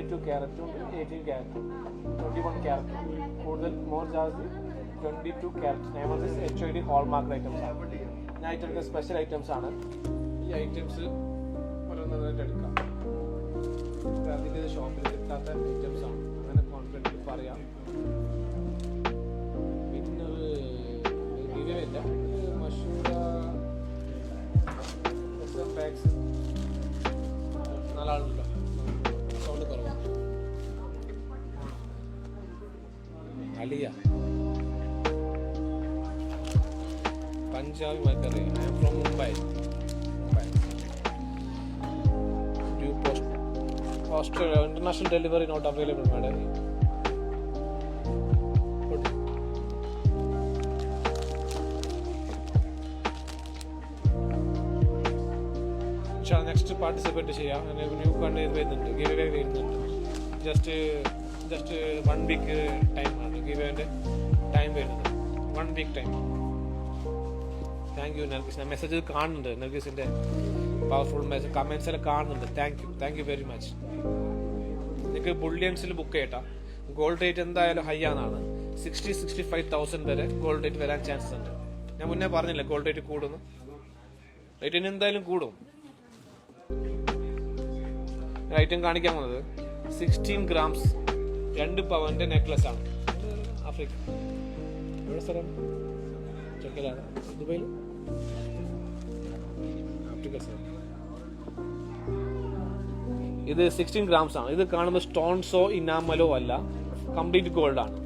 22 ക്യാരറ്റും ഉണ്ട്, 18 ക്യാരറ്റും, 21 ക്യാരറ്റും. കൂടുതൽ മോർ ജാസ്തി 22 carat. Diamonds HOD hallmark items ആണ്. ഞാൻ ഐറ്റംസ് സ്പെഷ്യൽ ഐറ്റംസ് ആണ്. ഈ ഐറ്റംസ് ഓരോന്നായിട്ട് എടുക്കാം. അതിൻ്റെ ഷോപ്പിൽ കിട്ടാത്ത ഐറ്റംസ് ആണ്. അങ്ങനെ കോൺഫിഡൻറ്റ് പറയാം. പിന്നെ ഒരു ഇല്ല മഷൂറ പാക്സ് നാലാളുണ്ടല്ലോ, സൗണ്ട് കുറവാണ്. അലിയ പഞ്ചാബി മക്കറി. I am from Mumbai. Australia international delivery not available, madam. Next participate ചെയ്യാം. ന്യൂ കണ്ണീർ വരുന്നുണ്ട്, ഗിവ് അവേ വരുന്നുണ്ട്. ജസ്റ്റ് 1 വീക്ക് ടൈമാണ് ഗിവ് അവേൻ്റെ ടൈം വരുന്നത്. 1 week time. Thank you Nargis. ഞാൻ മെസ്സേജ് കാണുന്നുണ്ട്, നർഗീസിൻ്റെ പവർഫുൾ മെസ്സേജ് കമൻസ് എല്ലാം കാണുന്നുണ്ട്. Thank you very much. നിങ്ങൾക്ക് ബുള്ളിയൻസിൽ ബുക്ക് ചെയ്യട്ടാ. ഗോൾഡ് റേറ്റ് എന്തായാലും ഹൈ ആണെന്നാണ്. 60-65,000 വരെ ഗോൾഡ് റേറ്റ് വരാൻ ചാൻസസ് ഉണ്ട്. ഞാൻ മുന്നേ പറഞ്ഞില്ല ഗോൾഡ് റേറ്റ് കൂടുന്നു. റേറ്റിന് എന്തായാലും കൂടും. ഐറ്റം കാണിക്കാൻ പോകുന്നത് 16 grams 2 പവന്റെ നെക്ലസ് ആണ്. ആഫ്രിക്ക എവിടെ സ്ഥലം? ചെക്കലാണ്, ദുബൈയിൽ. ആഫ്രിക്ക സ്ഥലം. ഇത് 16 grams ആണ്. ഇത് കാണുമ്പോൾ സ്റ്റോൺസോ ഇനാമലോ അല്ല, കംപ്ലീറ്റ് ഗോൾഡ് ആണ്.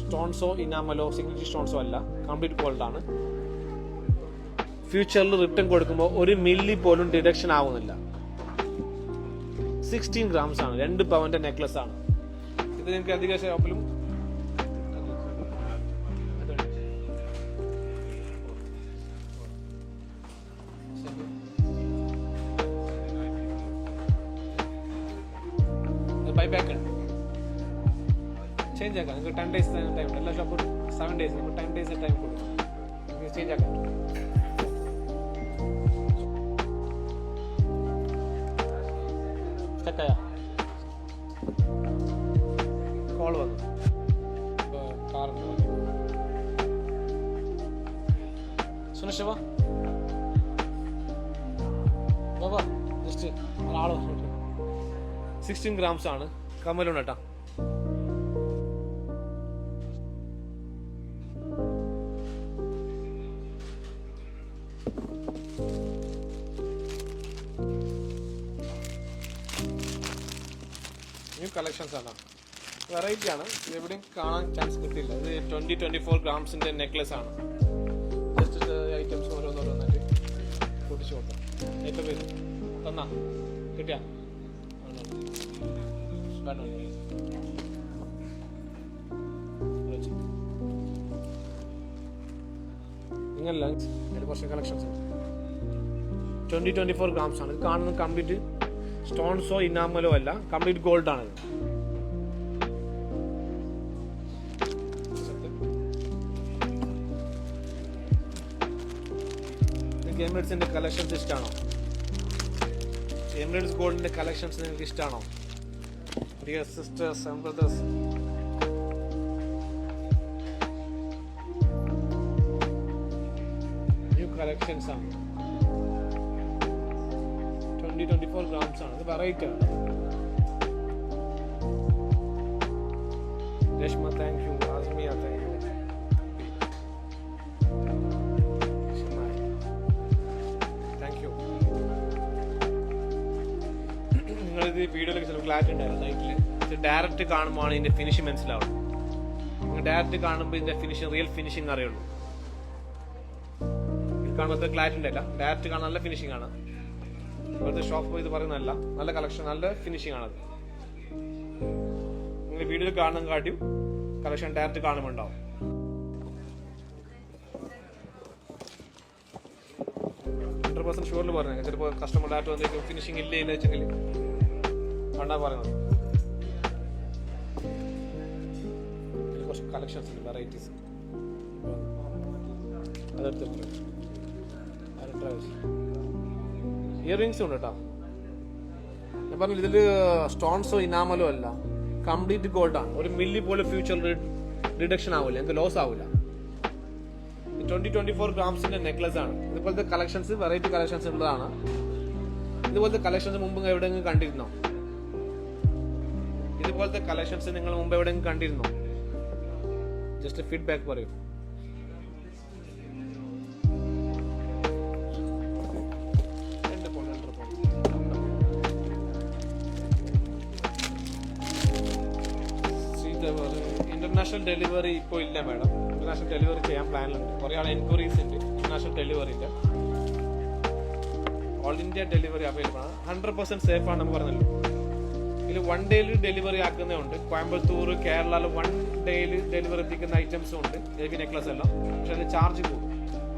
സ്റ്റോൺസോ ഇനാമലോ സിഗ്നേച്ചർ സ്റ്റോൺസോ അല്ല, കംപ്ലീറ്റ് ഗോൾഡ് ആണ്. ഫ്യൂച്ചറിൽ റിട്ടേൺ കൊടുക്കുമ്പോൾ 1 മില്ലി പോലും ഡിഡക്ഷൻ ആവുന്നില്ല. 16 grams ആണ്, 2 പവന്റെ നെക്ലസ് ആണ്. ഇത് നിങ്ങൾക്ക് അധിക ഷോപ്പിലും ബൈബാക്ക് ഉണ്ട്. ചേഞ്ച് ആക്കാം. നിങ്ങൾക്ക് 10 days ടൈം ഉണ്ട്. എല്ലാ ഷോപ്പും 7 days, നമുക്ക് 10 days ടൈം കൊടുക്കും. നിങ്ങൾക്ക് ചേഞ്ച് ആക്കാം. ചെക്കായ കോൾ വന്നു. കാറുണ്ട്. സുനിഷ് വാ ജസ്റ്റ് ആള് 16 grams ആണ്. കമ്മലുണ്ട് കേട്ടാ. ന്യൂ കളക്ഷൻസ് ആണ്, വെറൈറ്റി ആണ്. ഇത് എവിടെയും കാണാൻ ചാൻസ് കിട്ടില്ല. ഇത് 24 ഗ്രാംസിന്റെ നെക്ലസ് ആണ്. ജസ്റ്റ് ഐറ്റംസ് ഓരോന്നായിട്ട് പൊട്ടിച്ചു കൊടുക്കാം. ഏറ്റവും പേര് തന്നാ കിട്ടിയാ ഇങ്ങനല്ല, അതിൽ കുറച്ച് കളക്ഷൻസ് ഉണ്ട്. 24 grams ആണ്. ഇത് കാണുന്നത് കംപ്ലീറ്റ് സ്റ്റോൺസോ ഇനാമലോ അല്ല, കംപ്ലീറ്റ് ഗോൾഡ് ആണ്. നിങ്ങൾക്ക് എമിറേറ്റ്സിന്റെ കളക്ഷൻസ് ഇഷ്ടമാണോ? എമിറേറ്റ്സ് ഗോൾഡിന്റെ കളക്ഷൻസ് നിങ്ങൾക്ക് ഇഷ്ടമാണോ? Dear sisters and brothers, new collections ആണ്. 24 grams ആണ്. ഇത് വെറൈറ്റി ആണ്. Reshma thank you. Asmiya thank you. Thank you. നിങ്ങളിത് വീഡിയോയിലൊക്കെ ചിലപ്പോൾ ക്ലാരിറ്റി ഉണ്ടായിരുന്നു. നൈറ്റിൽ ഡയറക്റ്റ് കാണുമ്പോൾ ഇതിന്റെ ഫിനിഷിംഗ് മനസ്സിലാവും. നിങ്ങൾ ഡയറക്റ്റ് കാണുമ്പോൾ ഇതിന്റെ ഫിനിഷിംഗ്, റിയൽ ഫിനിഷിംഗ് അറിയുള്ളൂ. ഇത് കാണുമ്പോൾ ക്ലാരിറ്റി ഉണ്ടല്ല. ഡയറക്റ്റ് കാണാൻ നല്ല ഫിനിഷിംഗ് ആണ്. ഇവിടുത്തെ ഷോപ്പ് ഇത് പറയുന്നതല്ല, നല്ല കളക്ഷൻ, നല്ല ഫിനിഷിംഗ് ആണത്. നിങ്ങൾ വീഡിയോയിൽ കാണുന്ന കാട്ടിയും കളക്ഷൻ ഡയറക്റ്റ് കാണുമ്പോൾ ഉണ്ടാവും. ഷുവറിൽ പറഞ്ഞേക്കാം. ചിലപ്പോൾ കസ്റ്റമർ ഡയറക്റ്റ് വന്നേക്കും ഫിനിഷിംഗ് ഇല്ല വെച്ചെങ്കിൽ കണ്ടാ പറയുന്നത്. കുറച്ച് കളക്ഷൻസ് ഉണ്ട്, വെറൈറ്റീസ്. അതെടുത്തിട്ടുണ്ട്. ഇയർ റിങ്സും ഉണ്ട് കേട്ടോ. ഞാൻ പറഞ്ഞു ഇതിൽ സ്റ്റോൺസോ ഇനാമലോ അല്ല, കംപ്ലീറ്റ് ഗോൾഡാണ്. ഒരു മില്ലി പോലെ ഫ്യൂച്ചർ റിഡക്ഷൻ ആവില്ല, എനിക്ക് ലോസ് ആവില്ല. 20-24 ഗ്രാംസിന്റെ നെക്ലസ് ആണ്. ഇതുപോലത്തെ കളക്ഷൻസ് വെറൈറ്റി കളക്ഷൻസ് ഉള്ളതാണ്. ഇതുപോലത്തെ കളക്ഷൻസ് മുമ്പ് എവിടെയെങ്കിലും കണ്ടിരുന്നോ? ഇതുപോലത്തെ കളക്ഷൻസ് നിങ്ങൾ മുമ്പ് എവിടെയെങ്കിലും കണ്ടിരുന്നോ? ജസ്റ്റ് ഫീഡ്ബാക്ക് പറയൂ. ഇന്റർനാഷണൽ ഡെലിവറി ഇപ്പോൾ ഇല്ല മാഡം. ഇന്റർനാഷണൽ ഡെലിവറി ചെയ്യാൻ പ്ലാനിലുണ്ട്. കുറേ ആൾ എൻക്വയറീസ് ഉണ്ട്. ഇന്റർനാഷണൽ ഡെലിവറി ഇല്ല. ഓൾ ഇന്ത്യ ഡെലിവറി അവൈലബിൾ ആണ്. 100% സേഫ് ആണ് നമ്മൾ പറഞ്ഞല്ലോ. ഇതിൽ 1 ഡേയിൽ ഡെലിവറി ആക്കുന്നതുണ്ട്. കോയമ്പത്തൂർ, കേരളയിൽ 1 ഡേയിൽ ഡെലിവറി എത്തിക്കുന്ന ഐറ്റംസും ഉണ്ട്. ഹെവി നെക്ലസ് എല്ലാം. പക്ഷെ അതിന് ചാർജ് കൂടും.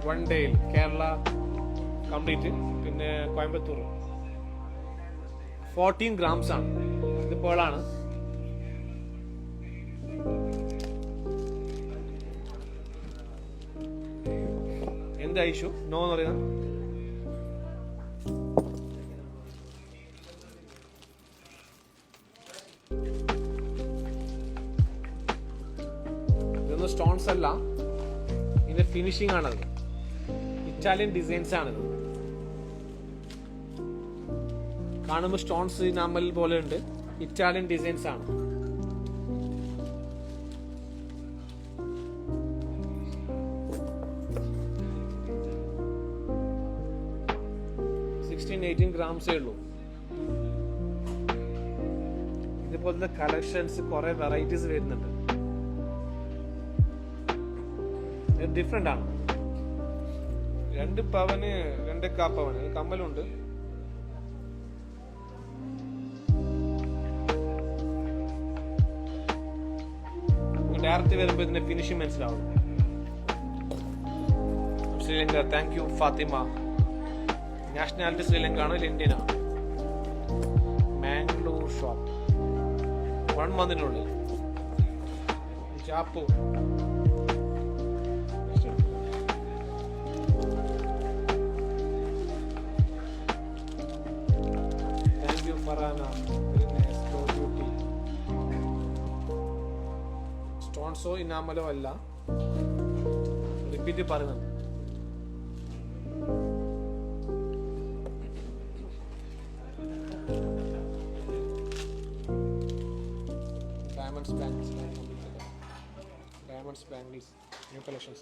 1 ഡേയിൽ കേരള കംപ്ലീറ്റ്, പിന്നെ കോയമ്പത്തൂർ 14 ഗ്രാംസ് ആണ്. ഇത് പേളാണ്. എന്താ ഇഷ്യൂ? നോ എന്ന് പറയുന്നത് ഇതൊന്നും സ്റ്റോൺസ് അല്ല, ഇതിന്റെ ഫിനിഷിംഗ് ആണത്. ഇറ്റാലിയൻ ഡിസൈൻസ് ആണിത്. കാണുമ്പോൾ സ്റ്റോൺസ് ഇനാമൽ പോലെ ഉണ്ട്. ഇറ്റാലിയൻ ഡിസൈൻസ് ആണ്. ഗ്രാംസേ ഉള്ളൂ. ഇതുപോലത്തെ കളക്ഷൻസ് കുറെ വെറൈറ്റീസ് വരുന്നുണ്ട്. ഡിഫറെന്റ് ആണ്. 2 പവന് 2.25 പവന് കമ്മലുണ്ട്. ഡയറക്റ്റ് വരുമ്പോൾ ഇതിന്റെ ഫിനിഷിംഗ് മനസ്സിലാവും. Sri Lanka. Thank you Fathima. Nationality Sri Lanka ആണോ ഇന്ത്യൻ ആണ്? മാംഗ്ലൂർ ഷോപ്പ് 1 മന്തിനുള്ളിൽ. ചാപ്പു താങ്ക് യു ഫറാന. സ്റ്റോൺസോ ഇനാമലോ അല്ല, റിപ്പീറ്റ് പറയുന്നത്. Diamonds bangles, new collections.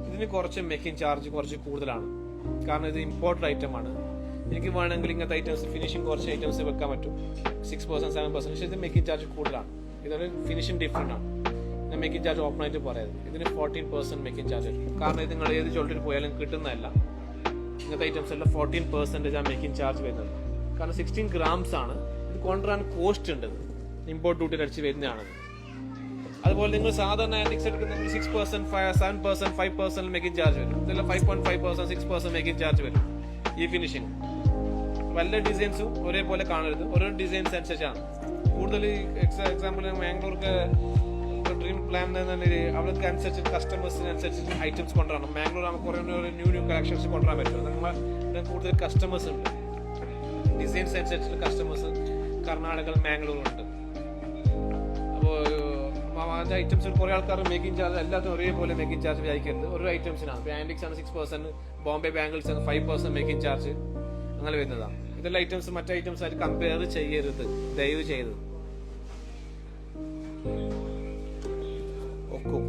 ഇതിന് കുറച്ച് മേക്കിംഗ് ചാർജ് കുറച്ച് കൂടുതലാണ്. കാരണം ഇത് ഇമ്പോർട്ടഡ് ഐറ്റം ആണ്. എനിക്ക് വേണമെങ്കിൽ ഇങ്ങനത്തെ ഐറ്റംസ് ഫിനിഷിംഗ് കുറച്ച് ഐറ്റംസ് വെക്കാൻ പറ്റും. 6%, 7%. പക്ഷേ ഇത് മേക്കിംഗ് ചാർജ് കൂടുതലാണ്. ഇതൊരു ഫിനിഷിംഗ് ഡിഫറെൻ്റ് ആണ്. ഞാൻ മേക്കിംഗ് ചാർജ് ഓപ്പൺ ആയിട്ട് പറയുന്നത്. ഇതിന് 14% മേക്കിംഗ് ചാർജ് ആയിരിക്കും. കാരണം ഇത് നിങ്ങൾ ഏത് ജ്വല്ലറി പോയാലും കിട്ടുന്നതല്ല. ഇങ്ങനത്തെ ഐറ്റംസ് എല്ലാം 14% ആ മേക്കിംഗ് ചാർജ് വരുന്നത്. കാരണം 16 ഗ്രാംസ് ആണ്. ഇത് കൊണ്ടുവരാൻ കോസ്റ്റ് ഉണ്ട്. ഇമ്പോർട്ട് ഡ്യൂട്ടി അടിച്ച് വരുന്നതാണ്. അതുപോലെ നിങ്ങൾ സാധാരണ ആന്റിക്സ് എടുക്കുന്ന 6%, 7%, 5% മേക്കിംഗ് ചാർജ് വരും. ഇതെല്ലാം 5.5%, 6% മേക്കിംഗ് ചാർജ് വരും. ഈ ഫിനിഷിംഗ് വല്ല ഡിസൈൻസും ഒരേപോലെ കാണരുത്. ഓരോ ഡിസൈൻസ് അനുസരിച്ചാണ്. കൂടുതൽ എക്സാമ്പിൾ മാംഗ്ലൂർക്ക് ഡ്രീം പ്ലാൻ അവർക്ക് അനുസരിച്ച് കസ്റ്റമേഴ്സിന് അനുസരിച്ച് ഐറ്റംസ് കൊണ്ടുവരണം. മാംഗ്ലൂർ നമുക്ക് കുറേ ന്യൂ കളക്ഷൻസ് കൊണ്ടുവരാൻ പറ്റും. നമ്മൾ കൂടുതൽ കസ്റ്റമേഴ്സ് ഉണ്ട്. ഡിസൈൻസ് അനുസരിച്ചുള്ള കസ്റ്റമേഴ്സ് കർണാടക, മാംഗ്ലൂർ ഉണ്ട്. അപ്പോൾ അതിൻ്റെ ഐറ്റംസ് കുറേ ആൾക്കാർ മേക്കിംഗ് ചാർജ് എല്ലാത്തിനും ഒരേപോലെ മേക്കിംഗ് ചാർജ് വിചാരിക്കരുത്. ഓരോ ഐറ്റംസിനാണ്. ഇപ്പോൾ ആൻറ്റിക്സ് ആണ് 6%, ബോംബെ ബാംഗിൾസ് ആണ് 5% മേക്കിംഗ് ചാർജ് അങ്ങനെ വരുന്നതാണ്. ഇതെല്ലാം ഐറ്റംസ് മറ്റേ ഐറ്റംസ് ആയിട്ട് കമ്പയർ ചെയ്യരുത്, ദയവ് ചെയ്ത്. ഒക്കും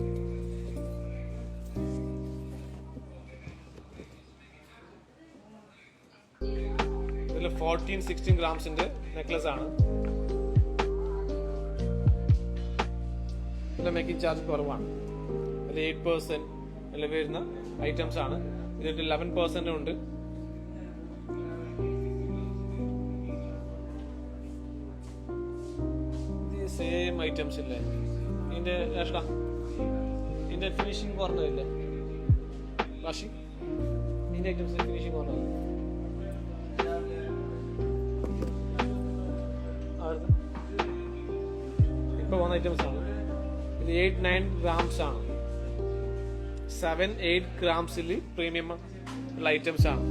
ഇതിൽ 14-16 ഗ്രാംസിന്റെ നെക്ലസ് ആണ്. ഇതിന്റെ മേക്കിംഗ് ചാർജ് കുറവാണ്. അതിൽ 8% എല്ലാം വരുന്ന ഐറ്റംസ് ആണ്. ഇതിൽ 11% ഉണ്ട്. സെയിം ഐറ്റംസ് ഇല്ലേ? ഇതിന്റെ ഫിനിഷിംഗ് കുറഞ്ഞതില്ലേ? വാഷി ഇതിന്റെ ഐറ്റംസ് ഫിനിഷിംഗ് കുറഞ്ഞത് ഇപ്പോൾ വന്ന ഐറ്റംസ് ആണ്. ഇത് 8-9 grams ആണ്. 7-8 grams പ്രീമിയം ഉള്ള ഐറ്റംസ് ആണ്.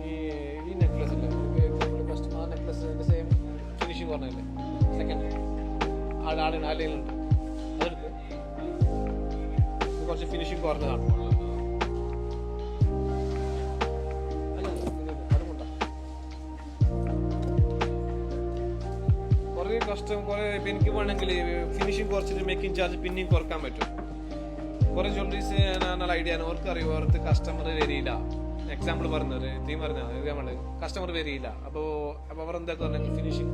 ഈ നെക്ലസ് ഇല്ലേ, കസ്റ്റമർ നെക്ലസിന്റെ സെയിം ഫിനിഷിംഗ് പറഞ്ഞില്ലേ, സെക്കൻഡ് ആളിലുണ്ട്, അതെടുത്ത് കുറച്ച് ഫിനിഷിംഗ് കുറഞ്ഞതാണ്. കുറേ കസ്റ്റം കുറേ ഇപ്പം എനിക്ക് വേണമെങ്കിൽ ഫിനിഷിംഗ് കുറച്ചിട്ട് മേക്കിംഗ് ചാർജ് പിന്നെയും കുറക്കാൻ പറ്റും. കുറേ ജ്വല്ലറീസ് നല്ല ഐഡിയ ആണ്, അവർക്ക് അറിയും അവർക്ക് കസ്റ്റമർ വരില്ല. എക്സാമ്പിൾ പറഞ്ഞത് തീം പറഞ്ഞാൽ നമ്മൾ കസ്റ്റമർ വരില്ല, അപ്പോൾ അവർ എന്താ പറഞ്ഞാൽ ഫിനിഷിംഗ്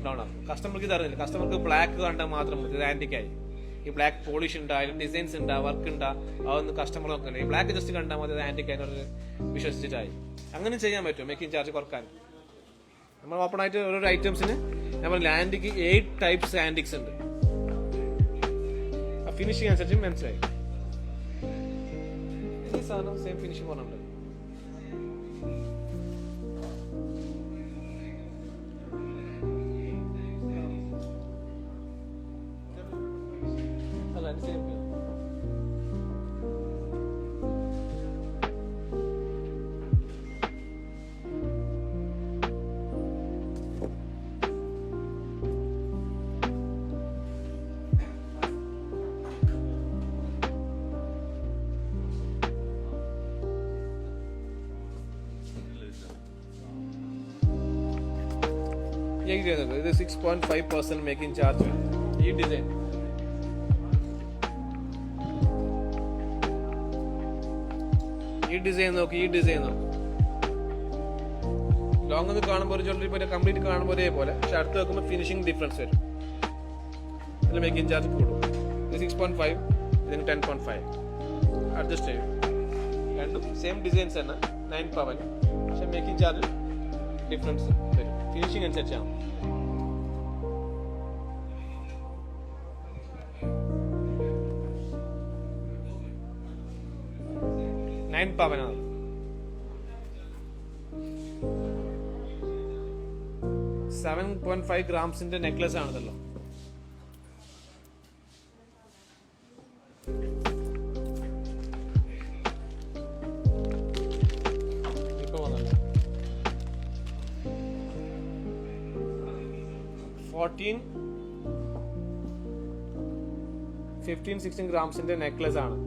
ഡൗൺ ആണ്. കസ്റ്റമർക്ക് ഇത് അറിയില്ല, കസ്റ്റമർക്ക് ബ്ലാക്ക് കണ്ടാൽ മാത്രം മതി, ഇത് ആൻറ്റിക്കായി. ഈ ബ്ലാക്ക് പോളിഷ് ഉണ്ട്, അതിൽ ഡിസൈൻസ് ഉണ്ട്, വർക്ക് ഉണ്ട്, അതൊന്നും കസ്റ്റമർ നോക്കില്ല. ഈ ബ്ലാക്ക് ജസ്റ്റ് കണ്ടാൽ മതി, അത് ആൻറ്റിക്കായി വിശ്വസിച്ചിട്ടായി. അങ്ങനെ ചെയ്യാൻ പറ്റും മേക്കിംഗ് ചാർജ് കുറക്കാൻ. നമ്മൾ ഓപ്പൺ ആയിട്ട് ഓരോ ഐറ്റംസിന് നമ്മൾ ആൻറ്റിക്ക് 8 types ആൻറ്റിക്സ് ഉണ്ട്. ആ ഫിനിഷിംഗ് അനുസരിച്ച് മനസ്സിലായി. ഈ സാധനം സെയിം ഫിനിഷിംഗ് പറഞ്ഞിട്ടുണ്ട്. അല്ല സെയിം ഇത് 6.5% മേക്കിംഗ് ചാർജ്. ഈ ഡിസൈൻ നോക്കി, ഈ ഡിസൈൻ നോക്കി. ലോങ് ഒന്ന് കാണുമ്പോൾ ഒരു ജ്വല്ലറി പോലെ കംപ്ലീറ്റ് കാണുമ്പോൾ ഒരേപോലെ, പക്ഷെ അടുത്ത് വെക്കുമ്പോൾ ഫിനിഷിംഗ് ഡിഫറൻസ് വരും. ഇതിൽ മേക്കിംഗ് ചാർജ് കൂടും. ഇത് 6.5, ഇതിന് 10.5 അഡ്ജസ്റ്റ് ചെയ്യും. രണ്ടും സെയിം ഡിസൈൻസ് തന്നെ, 9 പവൻ, പക്ഷെ മേക്കിംഗ് ചാർജ് ഡിഫറൻസ് വരും. ഫിനിഷിംഗ് അനുസരിച്ചാണ്. 9 പവനാണ്. 7.5 ഗ്രാംസിന്റെ നെക്ലസ് ആണതല്ലോ. ഇപ്പൊ വന്നല്ലോ 15-16 ഗ്രാംസിന്റെ നെക്ലസ് ആണ്.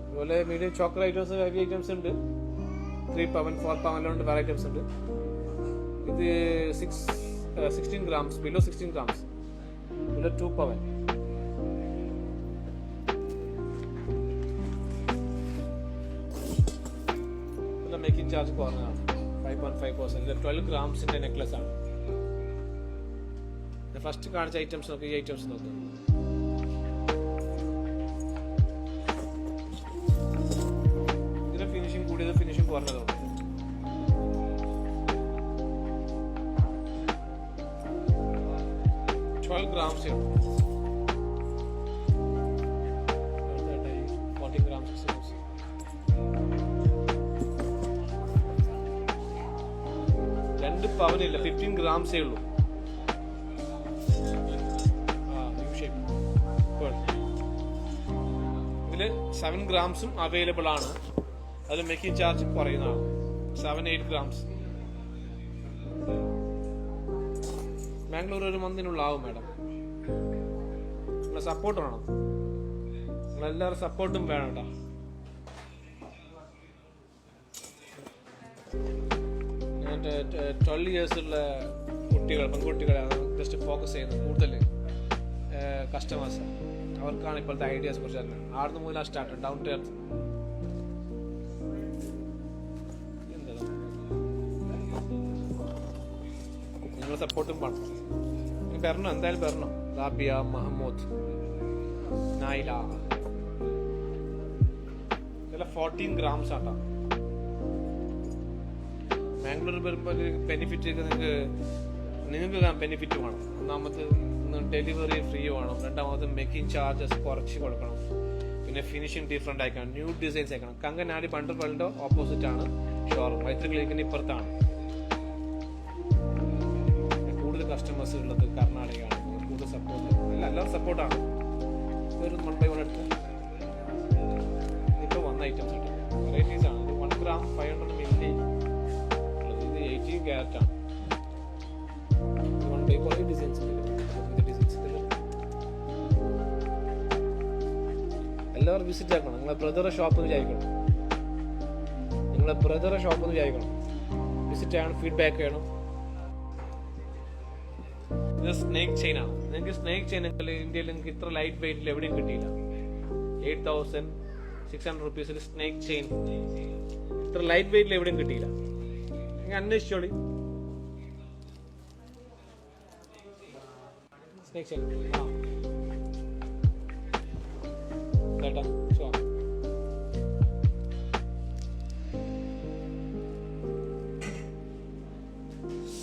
അതുപോലെ medium choker items, heavy items ഉണ്ട്. 3 പവൻ 4 പവനിലുണ്ട്, വേറെ ഐറ്റംസ് ഉണ്ട്. ഇത് 16 grams, below 16 grams, below 2 പവൻ. മേക്കിംഗ് ചാർജ് കുറഞ്ഞതാണ്, 5.5%. 12 ഗ്രാംസിന്റെ നെക്ലസ് ആണ്. ഫസ്റ്റ് കാണിച്ച ഐറ്റംസ് നോക്കി, ഈ ഐറ്റംസ് നോക്കുക. ഇതിന്റെ ഫിനിഷിംഗ് കൂടിയത്, ഫിനിഷിംഗ് കുറഞ്ഞതോ. grams 40 grams. 2 പവനില്ല, 15 grams ഉള്ളൂ. ഇതില് 7 grams അവൈലബിൾ ആണ്. അതിൽ മേക്കിംഗ് ചാർജ് കുറയുന്നതാണ്, 7-8 grams. ബാംഗ്ലൂർ ഒരു മന്തിനുള്ള ആവും മാഡം. നിങ്ങളെ സപ്പോർട്ട് വേണം, നിങ്ങളെല്ലാവരും സപ്പോർട്ടും വേണം കേട്ടോ. ഞാൻ 12 years ഉള്ള കുട്ടികൾ, പെൺകുട്ടികളാണ് ജസ്റ്റ് ഫോക്കസ് ചെയ്യുന്നത്. കൂടുതൽ കസ്റ്റമേഴ്സ്, അവർക്കാണ് ഇപ്പോഴത്തെ ഐഡിയാസ് കുറിച്ച് അറിഞ്ഞത്. ആടുന്ന് മുതലാണ് സ്റ്റാർട്ട്, ഡൗൺ ടു എർത്ത്. നിങ്ങളെ സപ്പോർട്ടും വേണം. വരണം, എന്തായാലും വരണം. റാബിയ, മഹമ്മൂദ്, നായില, ഇതെല്ലാം 14 grams ആട്ടാ. ബാംഗ്ലൂർ വരുമ്പോൾ ഒരു ബെനിഫിറ്റ് നിങ്ങൾക്ക് ബെനിഫിറ്റ് വേണം. ഒന്നാമത് ഡെലിവറി ഫ്രീ വേണം, രണ്ടാമത് മേക്കിംഗ് ചാർജസ് കുറച്ച് കൊടുക്കണം, പിന്നെ ഫിനിഷിംഗ് ഡിഫറെൻ്റ് ആയിക്കണം, ന്യൂ ഡിസൈൻസ് ആക്കണം. കങ്കനാടി ബണ്ടർവേൾഡിൻ്റെ ഓപ്പോസിറ്റ് ആണ് ഷോറൂം, മൈത്രി ക്ലിനിക്കിന് ഇപ്പുറത്താണ്. കസ്റ്റമേഴ്സ് ഉള്ളത് കർണാടകയാണ്. കൂടുതൽ സപ്പോർട്ട് എല്ലാവരും സപ്പോർട്ടാണ്. ഒരു 1 by 1 എടുത്ത് ഇപ്പോൾ വന്ന ഐറ്റംസ് ഉണ്ട്. വെറൈറ്റീസാണ്. ഇത് 1 gram 500 ml ഉള്ളത്. ഇത് 18 carat ആണ്. 1 by കുറേ ഡിസൈൻസ് ഉണ്ട്. എല്ലാവരും വിസിറ്റ് ആക്കണം. നിങ്ങളെ ബ്രദറെ ഷോപ്പ് വിചാരിക്കണം. വിസിറ്റ് ചെയ്യണം, ഫീഡ്ബാക്ക് ചെയ്യണം. ഇത് സ്നേക്ക് ചെയിൻ ആണ്. നിങ്ങൾക്ക് സ്നേക്ക് ചെയിൻ ഇന്ത്യയിൽ നിങ്ങൾക്ക് ഇത്ര ലൈറ്റ് വെയിറ്റിൽ എവിടെയും കിട്ടിയില്ല. 8,600 rupees സ്നേക്ക് ചെയിൻ ഇത്ര ലൈറ്റ് വെയിറ്റിൽ എവിടെയും കിട്ടിയില്ല. നിങ്ങൾ അന്വേഷിച്ചോളി. സ്നേക്ക് ചെയിൻ കേട്ടോ.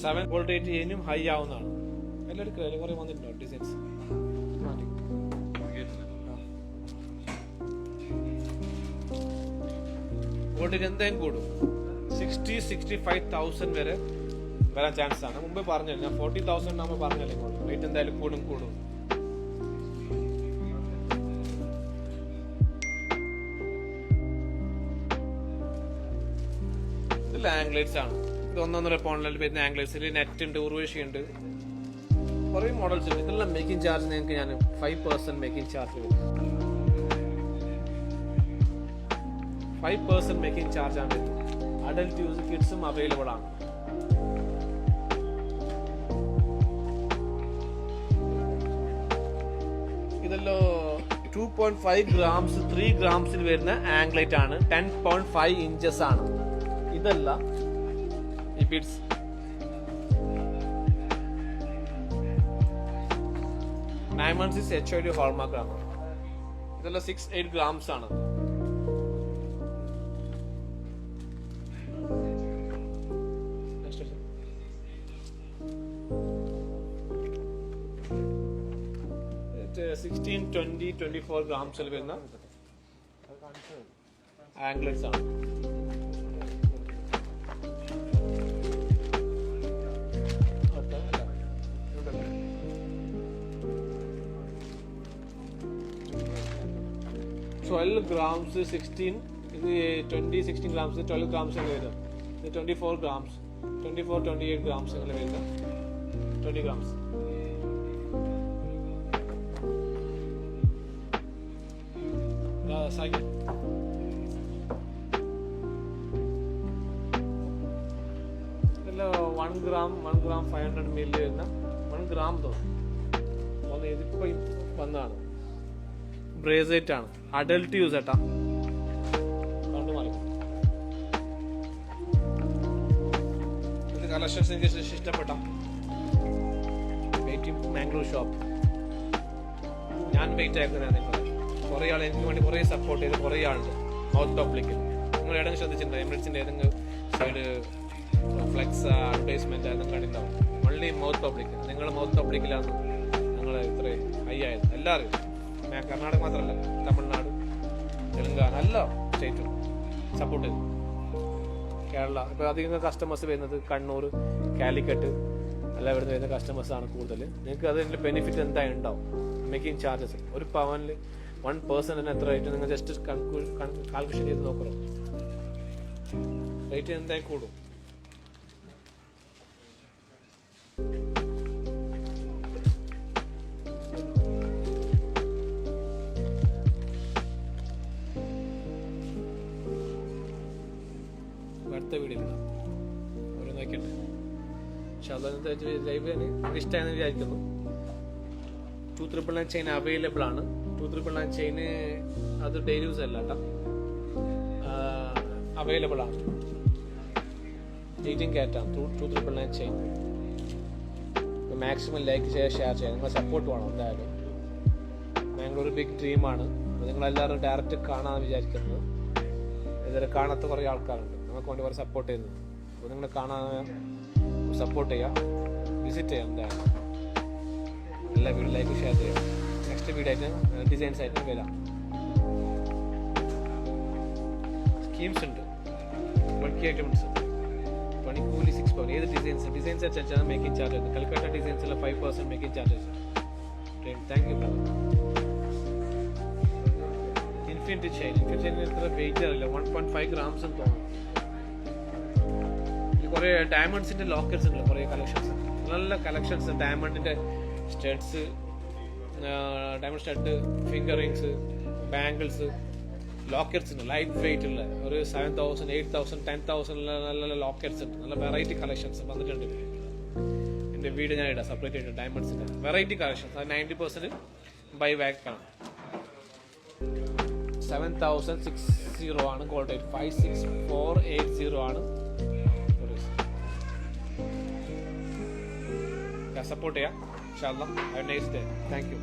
7 gold rate ചെയ്യാനും ഹൈ ആവുന്നതാണ്. എല്ലാവർക്കും കുറേ വന്നിട്ടുണ്ടോ ഡിസൈൻസ്? ഗോൾഡ് റേറ്റ് എന്തായാലും കൂടും. 60-65,000 വരെ വരാൻ ചാൻസ് ആണ്. മുമ്പേ പറഞ്ഞല്ലോ, ഞാൻ 40,000 ആകുമ്പോൾ പറഞ്ഞല്ലേ ഗോൾഡ് റേറ്റ് എന്തായാലും കൂടും. ഇത് ആംഗ്ലേറ്റ്സ് ആണ്. ഇത് 1.5 പൗണ്ടിൽ വരുന്ന ആംഗ്ലേറ്റ്സിൽ നെറ്റ് ഉണ്ട്, ഉർവശി ഉണ്ട്, കുറേ മോഡൽസ് ഉണ്ട്. ഇതെല്ലാം മേക്കിംഗ് ചാർജ് നിങ്ങൾക്ക് ഞാൻ 5% മേക്കിംഗ് ചാർജ് വരും. 5% മേക്കിംഗ് ചാർജ് ആണ് വരുന്നത്. അഡൽട്ട് യൂസ് കിഡ്സും അവൈലബിൾ ആണ്. ഇതല്ലോ 2.5 grams 3 grams വരുന്ന ആംഗ്ലേറ്റ് ആണ്. 10.5 inches ആണ്. ഇതല്ല ഈ ബീഡ്സ്. ഡയമണ്ട്സ് HOD ഹോൾമാർക്ക് ആണ്. ഇതെല്ലാം 6-8 grams ആണ്. it 16, 20, 24 grams വരുന്ന ആംഗ്ലേറ്റ്സ് ആണ്. $12 grams 16, ഇത് 16 grams 12 grams വരുന്നത്. ഇത് 24 grams 28 grams വരുന്നത്. 20 grams. ഇതിൽ 1 gram 500 ml വരുന്ന 1 gram തോന്നുന്നു. ഇതിപ്പോ വന്നതാണ്. ബ്രേസ്ലെറ്റ് ആണ്. അഡൽട്ട് യൂസ് ഏട്ടാ. കണ്ടു മാറി. ഇത് കളക്ഷൻസ് എനിക്ക് ഇഷ്ടപ്പെട്ട മാംഗ്ലൂർ ഷോപ്പ്. ഞാൻ വെയിറ്റ് ആക്കുന്നതാണ്. നിങ്ങൾ കുറേ ആൾ എനിക്ക് വേണ്ടി കുറേ സപ്പോർട്ട് ചെയ്ത് കുറേ ആളുണ്ട്. മൗത്ത് പബ്ലിക്കിൽ നിങ്ങൾ ഏതെങ്കിലും ശ്രദ്ധിച്ചിട്ടുണ്ടോ? എമിറേറ്റ്സിൻ്റെ ഏതെങ്കിലും സൈഡ് ഫ്ലെക്സ് അഡ്വർടൈസ്മെന്റ് ഏതെങ്കിലും കണ്ടിട്ടുണ്ടാവും. Only mouth public. നിങ്ങൾ മൗത്ത് പബ്ലിക്കിലാണ് നിങ്ങൾ ഇത്ര ഹൈ ആയത്. എല്ലാവരും കർണാടക മാത്രമല്ല, തമിഴ്നാട്, തെലുങ്കാന എല്ലാ സ്റ്റേറ്റും സപ്പോർട്ട് ചെയ്തു. കേരള ഇപ്പോൾ അധികം കസ്റ്റമേഴ്സ് വരുന്നത് കണ്ണൂർ, കാലിക്കറ്റ് എല്ലാം ഇവിടുന്ന് വരുന്ന കസ്റ്റമേഴ്സാണ് കൂടുതൽ. നിങ്ങൾക്ക് അതിൻ്റെ ബെനിഫിറ്റ് എന്തായാലും ഉണ്ടാവും. മേക്കിംഗ് ചാർജസ് ഒരു പവനിൽ 1% എത്ര റേറ്റ് നിങ്ങൾ ജസ്റ്റ് കാൽക്കുലേഷൻ ചെയ്ത് നോക്കണം. റേറ്റ് എന്തായാലും കൂടും. അടുത്ത വീഡിയോയിലാണ് ഓരോ നോക്കട്ടെ. പക്ഷെ അതൊക്കെ ലൈവ് ഇഷ്ടമായെന്ന് വിചാരിക്കുന്നു. 299 ചെയിൻ അവൈലബിൾ ആണ്. 299 ചെയിന് അത് ഡെയിലി യൂസ് അല്ല കേട്ടോ, അവൈലബിൾ ആണ്. 18 carat ആണ് 299 ചെയിൻ. മാക്സിമം ലൈക്ക് ചെയ്യുക, ഷെയർ ചെയ്യുക. നിങ്ങളെ സപ്പോർട്ട് വേണം എന്തായാലും. ബാംഗ്ലൂർ ബിഗ് ഡ്രീമാണ്. നിങ്ങളെല്ലാവരും ഡയറക്റ്റ് കാണാമെന്ന് വിചാരിക്കുന്നത്. ഇതുവരെ കാണാത്ത കുറേ ആൾക്കാരുണ്ട്. നമുക്ക് വേണ്ടി കുറേ സപ്പോർട്ട് ചെയ്യുന്നത്. അപ്പോൾ നിങ്ങൾ കാണാൻ സപ്പോർട്ട് ചെയ്യുക, വിസിറ്റ് ചെയ്യാം. എന്തായാലും എല്ലാ വീഡിയോ ലൈക്ക് ഷെയർ ചെയ്യാം. നെക്സ്റ്റ് വീഡിയോ ആയിട്ട് ഡിസൈൻസ് ആയിട്ട് വരാം. സ്കീംസ് ഉണ്ട്, ബൾക്കി ഐറ്റംസ് ഉണ്ട്. പണിക്കൂലി 6 ഏത് ഡിസൈൻസ് അനുസരിച്ചാണ് മേക്കിംഗ് ചാർജ് വരുന്നത്. കൽക്കട്ട ഡിസൈൻസിൽ 5% making charges. Thank you brother. Infinity chain ഇത്ര വെയിറ്റ് അറിയില്ല, 1.5 grams എന്ന് തോന്നുന്നു. കുറേ ഡയമണ്ട്സിൻ്റെ ലോക്കറ്റ്സ് ഉണ്ട്, കുറേ കളക്ഷൻസ്, നല്ല കളക്ഷൻസ്. ഡയമണ്ടിൻ്റെ studs, diamond stud, finger rings, bangles, lockets ഉണ്ട് ലൈറ്റ് വെയിറ്റ് ഉള്ള ഒരു 7,000, 8,000, 10,000 നല്ല ലോക്കറ്റ്സ് ഉണ്ട്. നല്ല വെറൈറ്റി കളക്ഷൻസ് വന്നിട്ടുണ്ട്. എൻ്റെ വീഡിയോ ഞാൻ ഇടാം സെപ്പറേറ്റ് ആയിട്ട്. ഡയമണ്ട്സിൻ്റെ വെറൈറ്റി കളക്ഷൻസ്, അത് 90% ബൈ ബാക്ക് ആണ്. 7,660 ആണ് ഗോൾഡ് റേറ്റ്, 56,480 ആണ്. സപ്പോർട്ട് ചെയ്യാം. ഇൻഷാ അല്ലാഹ്. Have a nice day. Thank U.